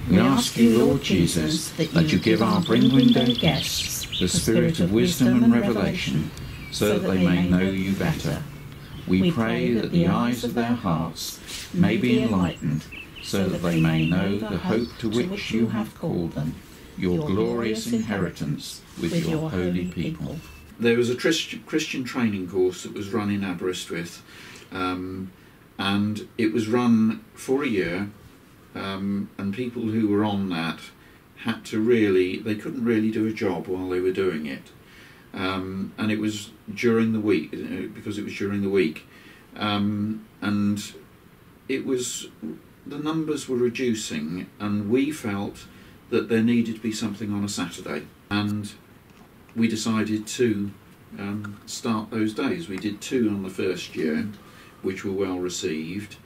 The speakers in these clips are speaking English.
We ask you, Lord Jesus, that you give our Bringwin Day guests the spirit of wisdom and revelation, so that they may know you better. We pray that the eyes of their hearts may be enlightened, so that they may know the hope to which you have called them, your glorious inheritance with your holy people. There was a Christian training course that was run in Aberystwyth, and it was run for a year, and people who were on that had to they couldn't really do a job while they were doing it. And it was during the week, because it was during the week, and the numbers were reducing, and we felt that there needed to be something on a Saturday, and we decided to start those days. We did 2 on the first year, which were well received,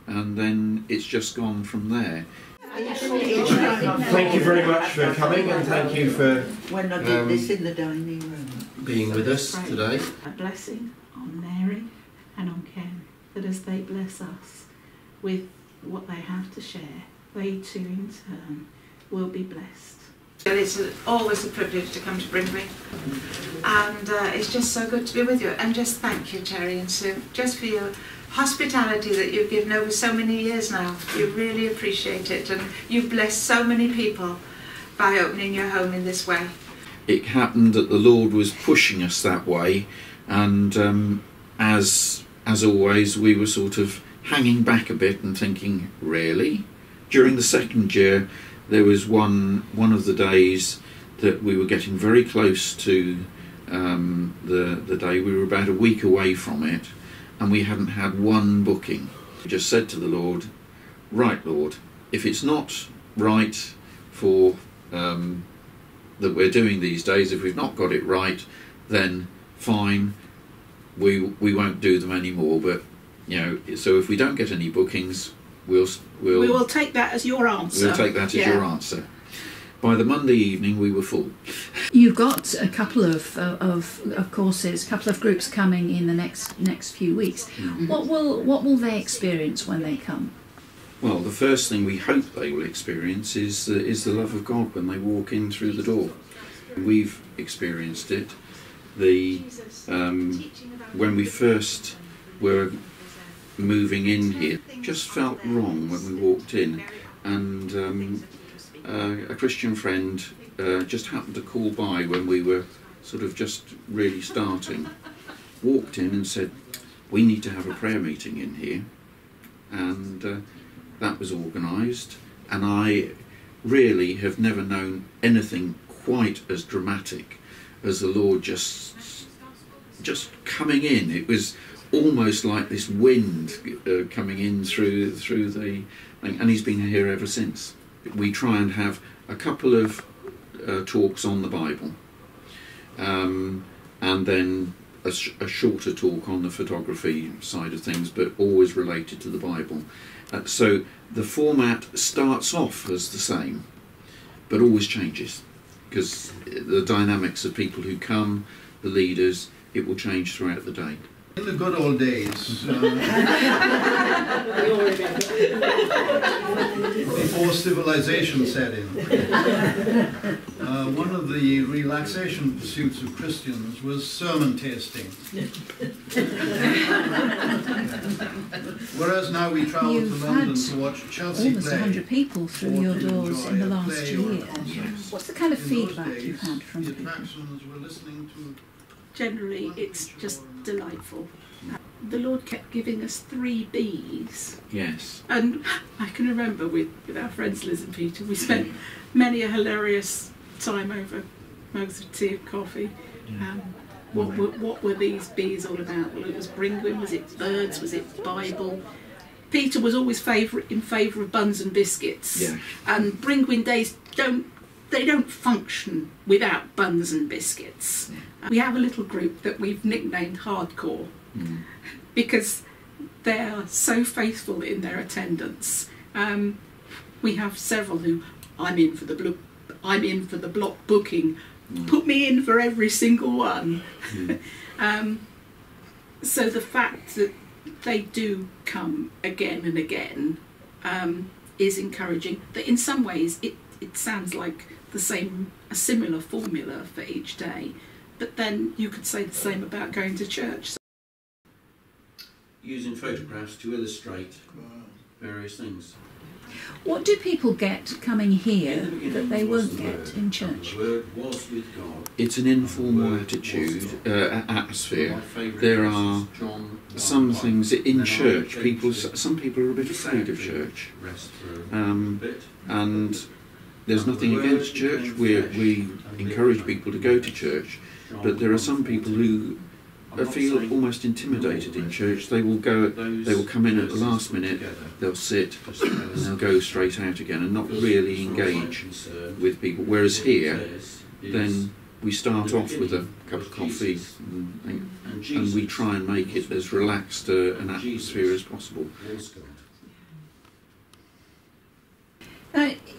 and then it's just gone from there. Thank you very much for coming, and thank you for when I did this in the dining room, being with us today. A blessing on Mary and on Ken, that as they bless us with what they have to share, they too in turn will be blessed. It's always a privilege to come to Bringwin, and it's just so good to be with you. And just thank you, Terry and Sue, just for your hospitality that you've given over so many years now. You really appreciate it, and you've blessed so many people by opening your home in this way. It happened that the Lord was pushing us that way, and as always, we were sort of hanging back a bit and thinking, really? During the second year, there was one of the days that we were getting very close to the day. We were about a week away from it, and we hadn't had one booking. We just said to the Lord, right, Lord, if it's not right for that we're doing these days, if we've not got it right, then fine, we won't do them anymore. But so if we don't get any bookings, we will take that as your answer. We'll take that as your answer. By the Monday evening, we were full. You've got a couple of courses, a couple of groups coming in the next few weeks. Mm-hmm. What will they experience when they come? Well, the first thing we hope they will experience is the love of God when they walk in through the door. We've experienced it. When we first were moving in here, it just felt wrong when we walked in, and a Christian friend just happened to call by when we were sort of just really starting, walked in and said, we need to have a prayer meeting in here, and that was organised, and I really have never known anything quite as dramatic as the Lord just coming in. It was almost like this wind coming in through the thing, and he's been here ever since. We try and have a couple of talks on the Bible, and then a shorter talk on the photography side of things, but always related to the Bible. So the format starts off as the same, but always changes, because the dynamics of people who come, the leaders, it will change throughout the day. In the good old days, before civilization set in, one of the relaxation pursuits of Christians was sermon tasting. Whereas now we travel to London to watch Chelsea almost play. 100 people through your doors in the last year. What's the kind of feedback you've had from people? Generally, it's just delightful. The Lord kept giving us 3 Bs. Yes. And I can remember with our friends Liz and Peter, we spent many a hilarious time over mugs of tea and coffee. What were these Bs all about? Well, it was Bringwin, was it birds, was it Bible? Peter was always in favour of Buns and Biscuits. Yeah. And Bringwin days don't function without Buns and Biscuits. We have a little group that we've nicknamed Hardcore, because they are so faithful in their attendance. We have several who, I'm in for the block booking, put me in for every single one. So the fact that they do come again and again is encouraging. That in some ways it sounds like a similar formula for each day, but then you could say the same about going to church. Using photographs to illustrate various things. What do people get coming here In the beginning that they was won't the get Word, in and church? the Word was with God. It's an informal atmosphere. There are some things in church. Some people are a bit afraid of church, and there's nothing against church. We encourage people to go to church, but there are some people who feel almost intimidated in church. They will come in at the last minute, they'll sit, and they'll go straight out again and not really engage with people. Whereas here, then we start off with a cup of coffee and we try and make it as relaxed an atmosphere as possible.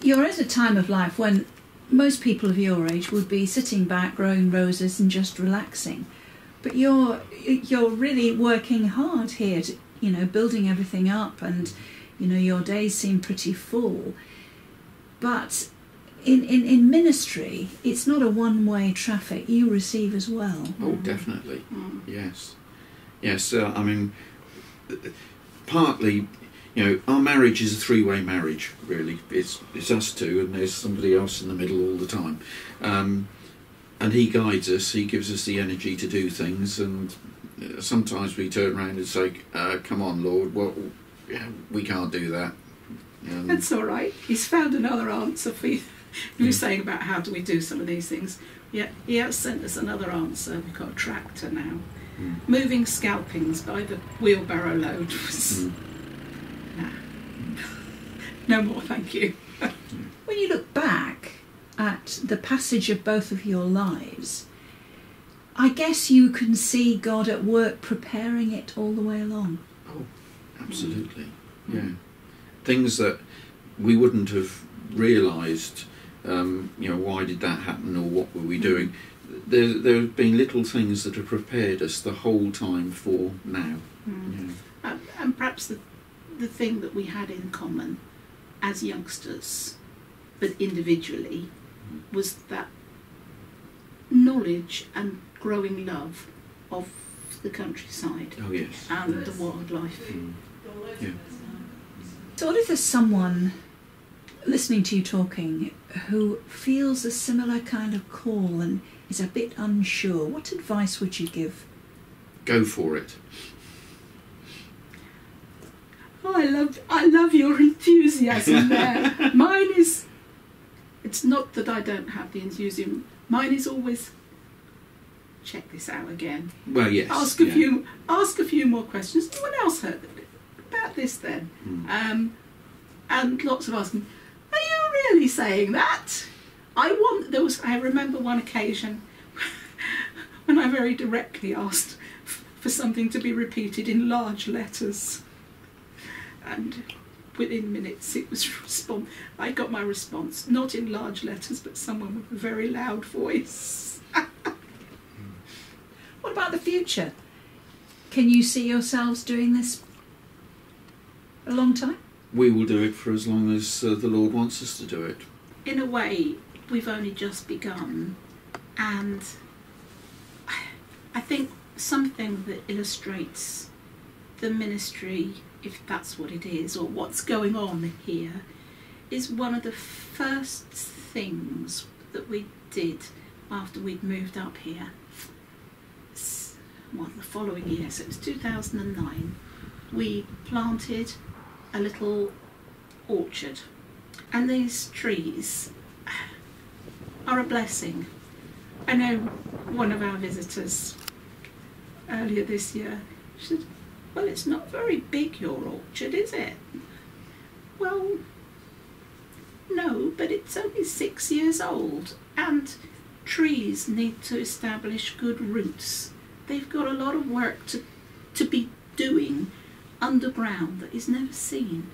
You're at a time of life when most people of your age would be sitting back, growing roses and just relaxing. But you're really working hard here, building everything up, and your days seem pretty full. But in ministry, it's not a one-way traffic. You receive as well. Oh, definitely. Yes. I mean, partly, our marriage is a three-way marriage. Really, it's us two, and there's somebody else in the middle all the time. And he guides us, he gives us the energy to do things, and sometimes we turn around and say, come on, Lord, we can't do that. That's all right. He's found another answer for you. You were saying about how do we do some of these things. Yeah, he has sent us another answer. We've got a tractor now. Moving scalpings by the wheelbarrow load was... No more, thank you. When you look back at the passage of both of your lives, I guess you can see God at work preparing it all the way along. Oh, absolutely. Yeah. Things that we wouldn't have realised, why did that happen or what were we doing? There have been little things that have prepared us the whole time for now. And perhaps the thing that we had in common as youngsters, but individually, was that knowledge and growing love of the countryside. Oh, yes. And the wildlife. Yeah. So what if there's someone listening to you talking who feels a similar kind of call and is a bit unsure? What advice would you give? Go for it. Oh, I love your enthusiasm there. Mine is... It's not that I don't have the enthusiasm. Mine is always, check this out again. Well, yes. Ask a few more questions. Anyone else heard about this then? And lots of asking, are you really saying that? I remember one occasion when I very directly asked for something to be repeated in large letters. And within minutes it was I got my response, not in large letters, but someone with a very loud voice. What about the future? Can you see yourselves doing this a long time? We will do it for as long as the Lord wants us to do it. In a way, we've only just begun, and I think something that illustrates the ministry, if that's what it is, or what's going on here, is one of the first things that we did after we'd moved up here. Well, the following year, so it was 2009, we planted a little orchard, and these trees are a blessing. I know one of our visitors earlier this year, she said, well, it's not very big, your orchard, is it? Well, no, but it's only 6 years old, and trees need to establish good roots. They've got a lot of work to be doing underground that is never seen.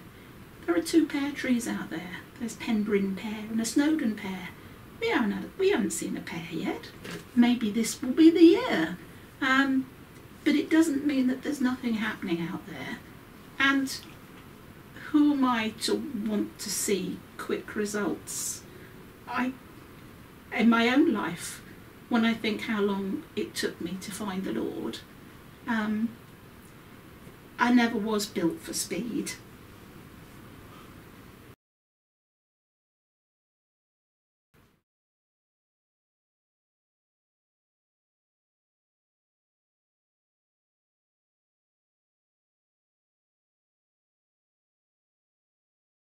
There are 2 pear trees out there. There's Penbryn pear and a Snowdon pear. We haven't seen a pear yet. Maybe this will be the year. But it doesn't mean that there's nothing happening out there. And who am I to want to see quick results? In my own life, when I think how long it took me to find the Lord, I never was built for speed.